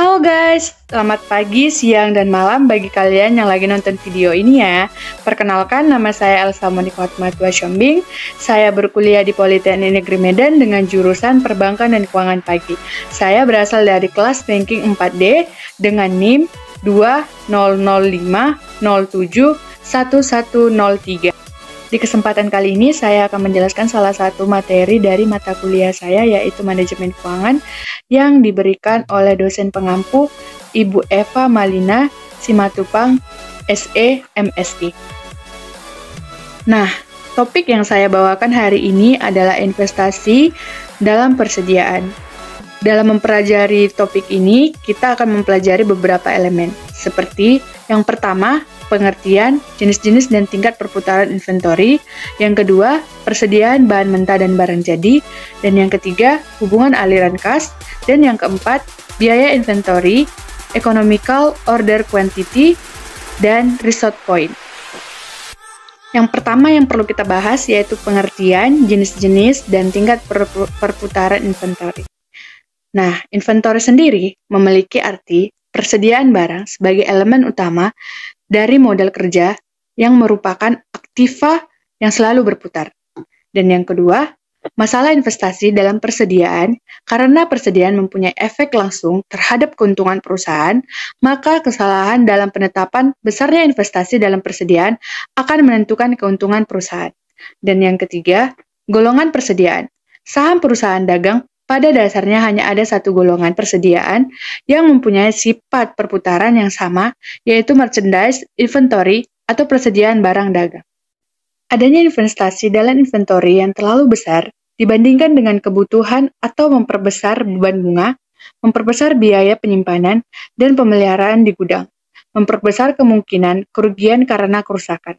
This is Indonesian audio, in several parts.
Halo guys, selamat pagi, siang, dan malam bagi kalian yang lagi nonton video ini ya. Perkenalkan, nama saya Elsa Monika Hotmatua Syombing. Saya berkuliah di Politeknik Negeri Medan dengan jurusan Perbankan dan Keuangan Pagi. Saya berasal dari kelas Banking 4D dengan NIM 20050711103. Di kesempatan kali ini saya akan menjelaskan salah satu materi dari mata kuliah saya, yaitu Manajemen Keuangan, yang diberikan oleh dosen pengampu Ibu Eva Malina Simatupang, SE, MSI. Nah, topik yang saya bawakan hari ini adalah investasi dalam persediaan. Dalam mempelajari topik ini, kita akan mempelajari beberapa elemen, seperti yang pertama, pengertian, jenis-jenis dan tingkat perputaran inventory. Yang kedua, persediaan bahan mentah dan barang jadi. Dan yang ketiga, hubungan aliran kas. Dan yang keempat, biaya inventory, economical order quantity, dan result point. Yang pertama yang perlu kita bahas yaitu pengertian, jenis-jenis, dan tingkat perputaran inventory. Nah, inventory sendiri memiliki arti persediaan barang sebagai elemen utama dari modal kerja yang merupakan aktiva yang selalu berputar. Dan yang kedua, masalah investasi dalam persediaan, karena persediaan mempunyai efek langsung terhadap keuntungan perusahaan, maka kesalahan dalam penetapan besarnya investasi dalam persediaan akan menentukan keuntungan perusahaan. Dan yang ketiga, golongan persediaan. Saham perusahaan dagang pada dasarnya hanya ada satu golongan persediaan yang mempunyai sifat perputaran yang sama, yaitu merchandise inventory atau persediaan barang dagang. Adanya investasi dalam inventory yang terlalu besar dibandingkan dengan kebutuhan atau memperbesar beban bunga, memperbesar biaya penyimpanan dan pemeliharaan di gudang, memperbesar kemungkinan kerugian karena kerusakan.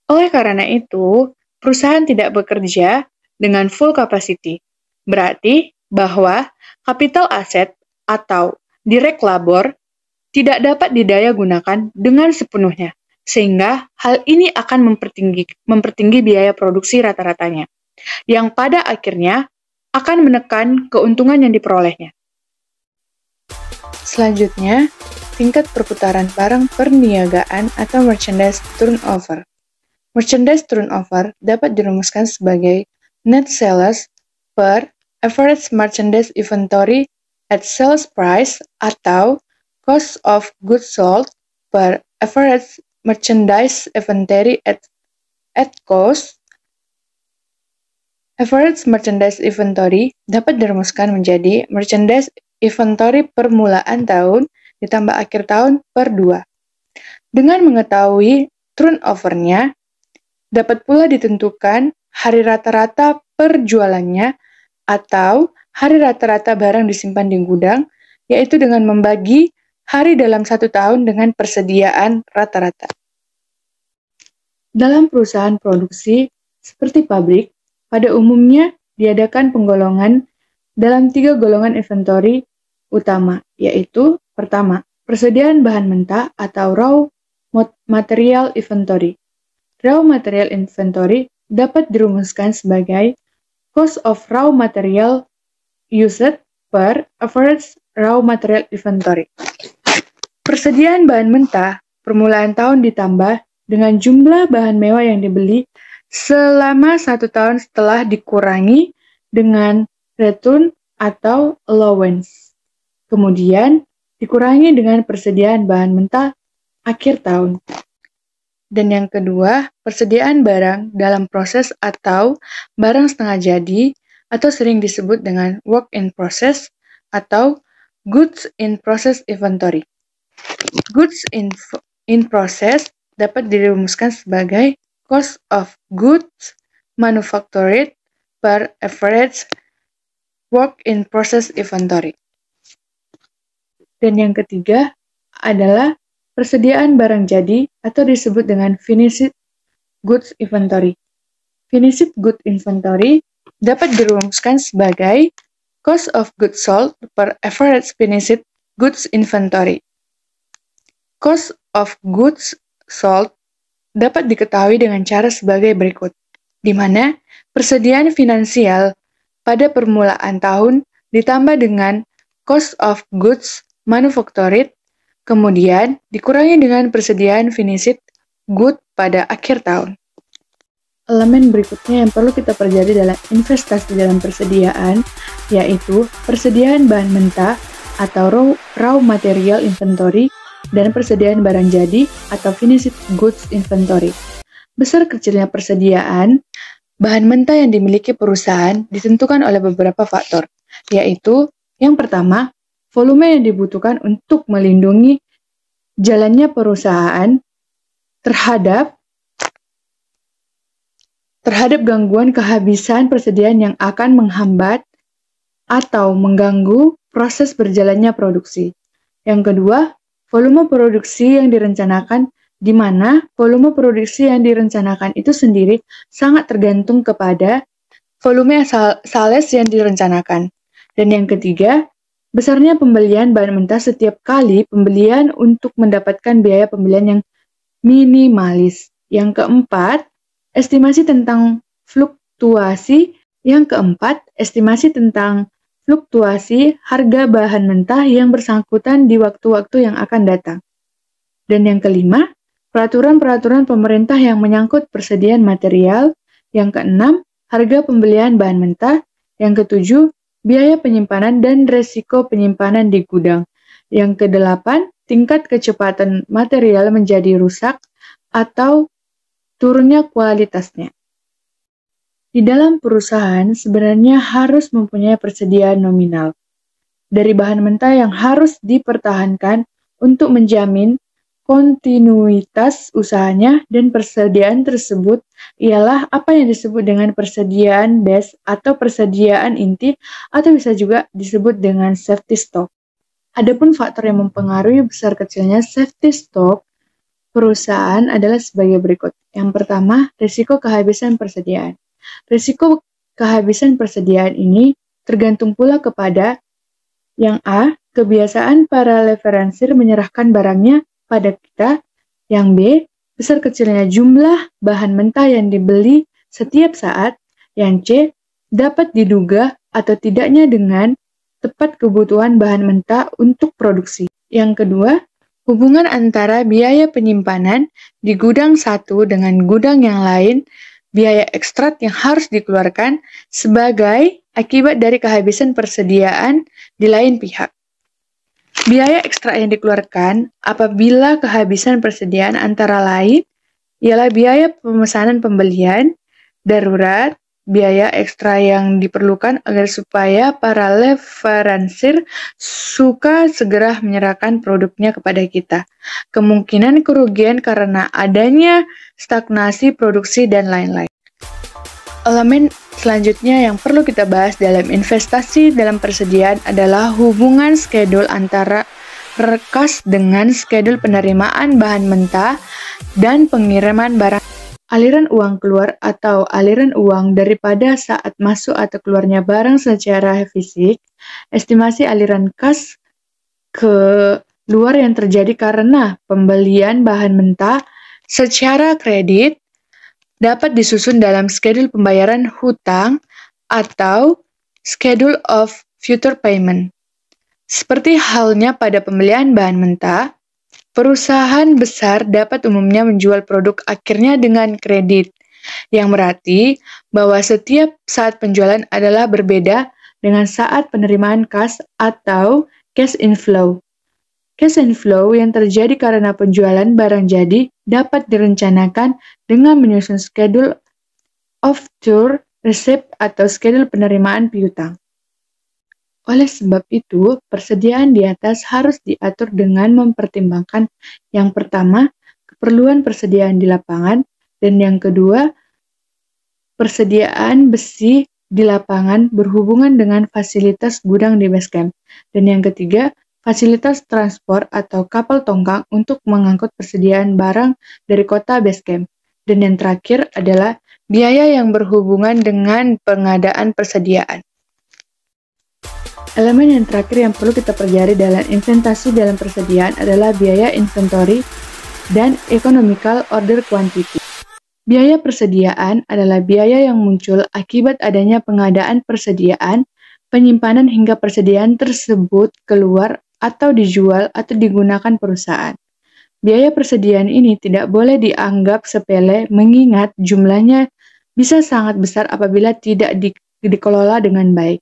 Oleh karena itu, perusahaan tidak bekerja dengan full capacity. Berarti bahwa kapital aset atau direct labor tidak dapat didaya gunakan dengan sepenuhnya, sehingga hal ini akan mempertinggi biaya produksi rata-ratanya, yang pada akhirnya akan menekan keuntungan yang diperolehnya. Selanjutnya, tingkat perputaran barang perniagaan atau merchandise turnover. Merchandise turnover dapat dirumuskan sebagai net sales per average merchandise inventory at sales price atau cost of goods sold per average merchandise inventory at cost. Average merchandise inventory dapat dirumuskan menjadi merchandise inventory permulaan tahun ditambah akhir tahun per 2. Dengan mengetahui turnover-nya, dapat pula ditentukan hari rata-rata perjualannya atau hari rata-rata barang disimpan di gudang, yaitu dengan membagi hari dalam satu tahun dengan persediaan rata-rata. Dalam perusahaan produksi seperti pabrik, pada umumnya diadakan penggolongan dalam 3 golongan inventory utama, yaitu pertama, persediaan bahan mentah atau raw material inventory. Raw material inventory dapat dirumuskan sebagai cost of raw material used per average raw material inventory. Persediaan bahan mentah permulaan tahun ditambah dengan jumlah bahan mewah yang dibeli selama 1 tahun setelah dikurangi dengan return atau allowance. Kemudian dikurangi dengan persediaan bahan mentah akhir tahun. Dan yang kedua, persediaan barang dalam proses atau barang setengah jadi atau sering disebut dengan work in process atau goods in process inventory. Goods in process dapat dirumuskan sebagai cost of goods manufactured per average work in process inventory. Dan yang ketiga adalah persediaan barang jadi atau disebut dengan finished goods inventory. Finished goods inventory dapat dirumuskan sebagai cost of goods sold per average finished goods inventory. Cost of goods sold dapat diketahui dengan cara sebagai berikut, di mana persediaan finansial pada permulaan tahun ditambah dengan cost of goods manufactured, kemudian dikurangi dengan persediaan finished good pada akhir tahun. Elemen berikutnya yang perlu kita pelajari dalam investasi dalam persediaan, yaitu persediaan bahan mentah atau raw material inventory dan persediaan barang jadi atau finished goods inventory. Besar kecilnya persediaan bahan mentah yang dimiliki perusahaan ditentukan oleh beberapa faktor, yaitu yang pertama, volume yang dibutuhkan untuk melindungi jalannya perusahaan terhadap gangguan kehabisan persediaan yang akan menghambat atau mengganggu proses berjalannya produksi. Yang kedua, volume produksi yang direncanakan, di mana volume produksi yang direncanakan itu sendiri sangat tergantung kepada volume sales yang direncanakan. Dan yang ketiga, besarnya pembelian bahan mentah setiap kali pembelian untuk mendapatkan biaya pembelian yang minimalis. Yang keempat, estimasi tentang fluktuasi. Yang keempat, estimasi tentang fluktuasi harga bahan mentah yang bersangkutan di waktu-waktu yang akan datang. Dan yang kelima, peraturan-peraturan pemerintah yang menyangkut persediaan material. Yang keenam, harga pembelian bahan mentah. Yang ketujuh, biaya penyimpanan dan resiko penyimpanan di gudang. Yang kedelapan, tingkat kecepatan material menjadi rusak atau turunnya kualitasnya. Di dalam perusahaan sebenarnya harus mempunyai persediaan nominal dari bahan mentah yang harus dipertahankan untuk menjamin kontinuitas usahanya, dan persediaan tersebut ialah apa yang disebut dengan persediaan base atau persediaan inti atau bisa juga disebut dengan safety stock. Adapun faktor yang mempengaruhi besar kecilnya safety stock perusahaan adalah sebagai berikut. Yang pertama, risiko kehabisan persediaan. Risiko kehabisan persediaan ini tergantung pula kepada yang A, kebiasaan para leveransir menyerahkan barangnya pada kita. Yang B, besar kecilnya jumlah bahan mentah yang dibeli setiap saat. Yang C, dapat diduga atau tidaknya dengan tepat kebutuhan bahan mentah untuk produksi. Yang kedua, hubungan antara biaya penyimpanan di gudang satu dengan gudang yang lain, biaya ekstrak yang harus dikeluarkan sebagai akibat dari kehabisan persediaan di lain pihak. Biaya ekstrak yang dikeluarkan apabila kehabisan persediaan antara lain ialah biaya pemesanan pembelian, darurat, biaya ekstra yang diperlukan agar supaya para leveransir suka segera menyerahkan produknya kepada kita. Kemungkinan kerugian karena adanya stagnasi produksi dan lain-lain. Elemen selanjutnya yang perlu kita bahas dalam investasi dalam persediaan adalah hubungan schedule antara kas dengan schedule penerimaan bahan mentah dan pengiriman barang. Aliran uang keluar atau aliran uang daripada saat masuk atau keluarnya barang secara fisik, estimasi aliran kas ke luar yang terjadi karena pembelian bahan mentah secara kredit dapat disusun dalam schedule pembayaran hutang atau schedule of future payment. Seperti halnya pada pembelian bahan mentah, perusahaan besar dapat umumnya menjual produk akhirnya dengan kredit, yang berarti bahwa setiap saat penjualan adalah berbeda dengan saat penerimaan kas atau cash inflow. Cash inflow yang terjadi karena penjualan barang jadi dapat direncanakan dengan menyusun schedule of tour receipt atau schedule penerimaan piutang. Oleh sebab itu, persediaan di atas harus diatur dengan mempertimbangkan yang pertama, keperluan persediaan di lapangan, dan yang kedua, persediaan besi di lapangan berhubungan dengan fasilitas gudang di base camp, dan yang ketiga, fasilitas transport atau kapal tongkang untuk mengangkut persediaan barang dari kota base camp, dan yang terakhir adalah biaya yang berhubungan dengan pengadaan persediaan. Elemen yang terakhir yang perlu kita pelajari dalam investasi dalam persediaan adalah biaya inventory dan economical order quantity. Biaya persediaan adalah biaya yang muncul akibat adanya pengadaan persediaan penyimpanan hingga persediaan tersebut keluar atau dijual atau digunakan perusahaan. Biaya persediaan ini tidak boleh dianggap sepele mengingat jumlahnya bisa sangat besar apabila tidak dikelola dengan baik.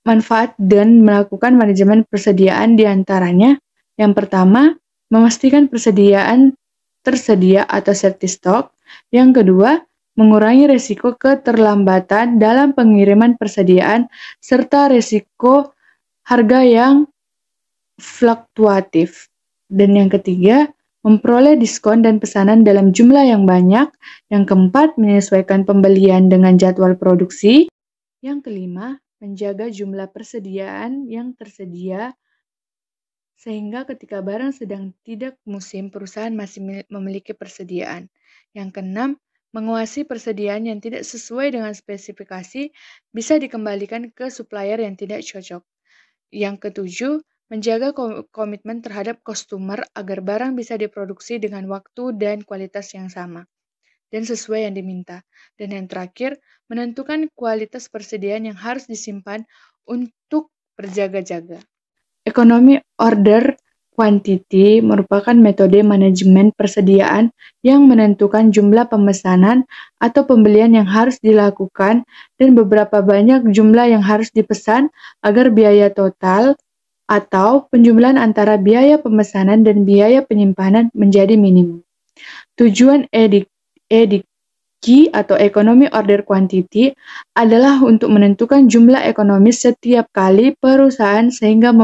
Manfaat dan melakukan manajemen persediaan diantaranya, yang pertama, memastikan persediaan tersedia atau safety stock. Yang kedua, mengurangi risiko keterlambatan dalam pengiriman persediaan serta risiko harga yang fluktuatif. Dan yang ketiga, memperoleh diskon dan pesanan dalam jumlah yang banyak. Yang keempat, menyesuaikan pembelian dengan jadwal produksi. Yang kelima, menjaga jumlah persediaan yang tersedia sehingga ketika barang sedang tidak musim, perusahaan masih memiliki persediaan. Yang keenam, menguasai persediaan yang tidak sesuai dengan spesifikasi bisa dikembalikan ke supplier yang tidak cocok. Yang ketujuh, menjaga komitmen terhadap customer agar barang bisa diproduksi dengan waktu dan kualitas yang sama dan sesuai yang diminta. Dan yang terakhir, menentukan kualitas persediaan yang harus disimpan untuk berjaga-jaga. Ekonomi order quantity merupakan metode manajemen persediaan yang menentukan jumlah pemesanan atau pembelian yang harus dilakukan dan beberapa banyak jumlah yang harus dipesan agar biaya total atau penjumlahan antara biaya pemesanan dan biaya penyimpanan menjadi minimum. Tujuan EDQ atau Economy Order Quantity adalah untuk menentukan jumlah ekonomis setiap kali perusahaan sehingga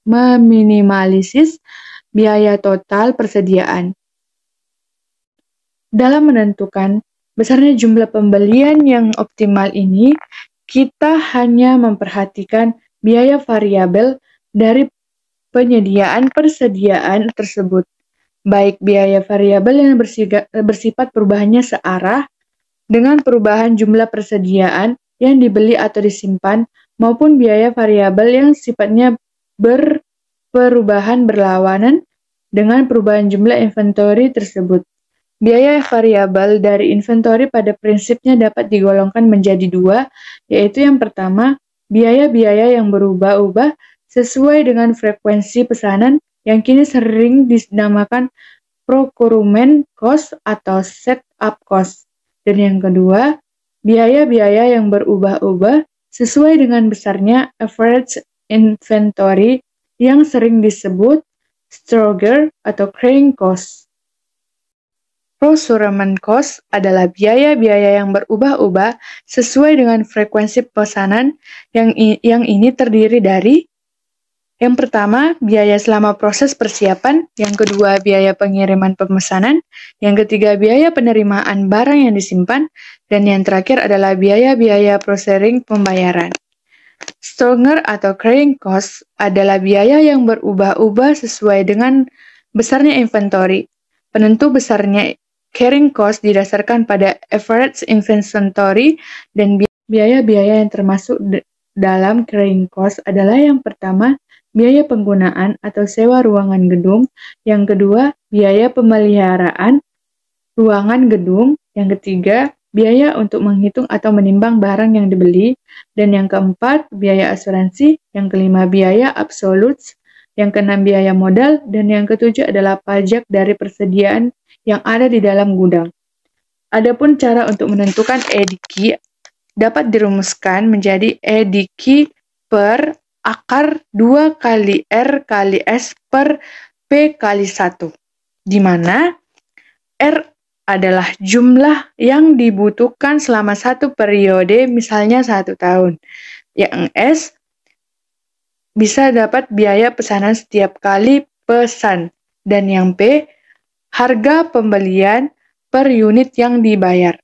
meminimalisir biaya total persediaan. Dalam menentukan besarnya jumlah pembelian yang optimal ini, kita hanya memperhatikan biaya variabel dari penyediaan persediaan tersebut, baik biaya variabel yang bersifat perubahannya searah dengan perubahan jumlah persediaan yang dibeli atau disimpan, maupun biaya variabel yang sifatnya perubahan berlawanan dengan perubahan jumlah inventory tersebut. Biaya variabel dari inventory pada prinsipnya dapat digolongkan menjadi dua, yaitu yang pertama, biaya-biaya yang berubah-ubah sesuai dengan frekuensi pesanan yang kini sering dinamakan procurement cost atau setup cost. Dan yang kedua, biaya-biaya yang berubah-ubah sesuai dengan besarnya average inventory yang sering disebut Stroger atau carrying cost. Procurement cost adalah biaya-biaya yang berubah-ubah sesuai dengan frekuensi pesanan yang ini terdiri dari yang pertama, biaya selama proses persiapan, yang kedua, biaya pengiriman pemesanan, yang ketiga, biaya penerimaan barang yang disimpan, dan yang terakhir adalah biaya-biaya processing pembayaran. Stronger atau carrying cost adalah biaya yang berubah-ubah sesuai dengan besarnya inventory. Penentu besarnya carrying cost didasarkan pada average inventory, dan biaya-biaya yang termasuk dalam carrying cost adalah yang pertama, biaya penggunaan atau sewa ruangan gedung, yang kedua, biaya pemeliharaan ruangan gedung, yang ketiga, biaya untuk menghitung atau menimbang barang yang dibeli, dan yang keempat, biaya asuransi, yang kelima, biaya absolut, yang keenam, biaya modal, dan yang ketujuh adalah pajak dari persediaan yang ada di dalam gudang. Adapun cara untuk menentukan EDQ dapat dirumuskan menjadi EDQ per akar 2 kali R kali S per P kali 1, di mana R adalah jumlah yang dibutuhkan selama satu periode, misalnya 1 tahun. Yang S bisa dapat biaya pesanan setiap kali pesan. Dan yang P, harga pembelian per unit yang dibayar.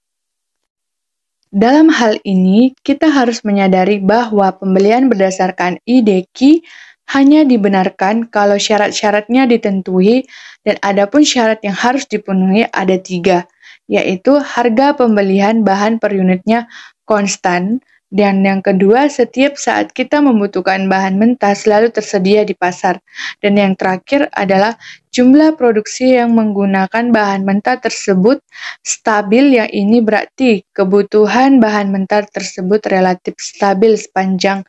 Dalam hal ini, kita harus menyadari bahwa pembelian berdasarkan EDQ hanya dibenarkan kalau syarat-syaratnya ditentuhi, dan adapun syarat yang harus dipenuhi ada 3, yaitu harga pembelian bahan per unitnya konstan, Dan yang kedua, setiap saat kita membutuhkan bahan mentah selalu tersedia di pasar. Dan yang terakhir adalah jumlah produksi yang menggunakan bahan mentah tersebut stabil, yang ini berarti kebutuhan bahan mentah tersebut relatif stabil sepanjang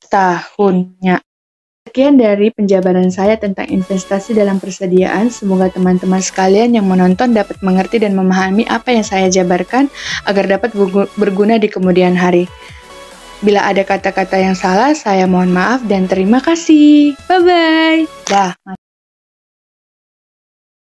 tahunnya. Sekian dari penjabaran saya tentang investasi dalam persediaan. Semoga teman-teman sekalian yang menonton dapat mengerti dan memahami apa yang saya jabarkan agar dapat berguna di kemudian hari. Bila ada kata-kata yang salah, saya mohon maaf dan terima kasih. Bye-bye. Dah.